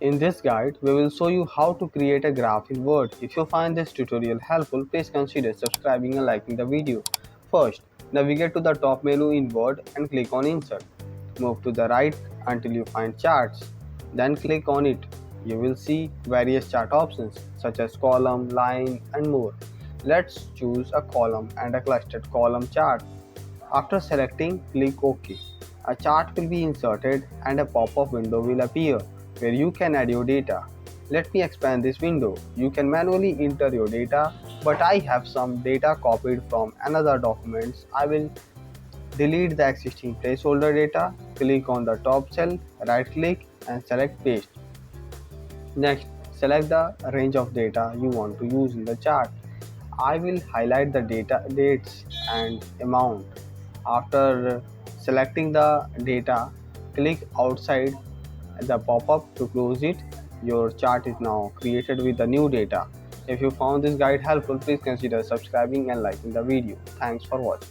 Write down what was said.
In this guide, we will show you how to create a graph in Word. If you find this tutorial helpful, please consider subscribing and liking the video. First, navigate to the top menu in Word and click on Insert. Move to the right until you find Charts. Then click on it. You will see various chart options such as column, line, and more. Let's choose a column and a clustered column chart. After selecting, click OK. A chart will be inserted and a pop-up window will appear where you can add your data. Let me expand this window. You can manually enter your data, but I have some data copied from another documents. I will delete the existing placeholder data. Click on the top cell, right click and select paste. Next, select the range of data you want to use in the chart. I will highlight the data dates and amount. After selecting the data, click outside the pop-up to close it. Your chart is now created with the new data. If you found this guide helpful, please consider subscribing and liking the video. Thanks for watching.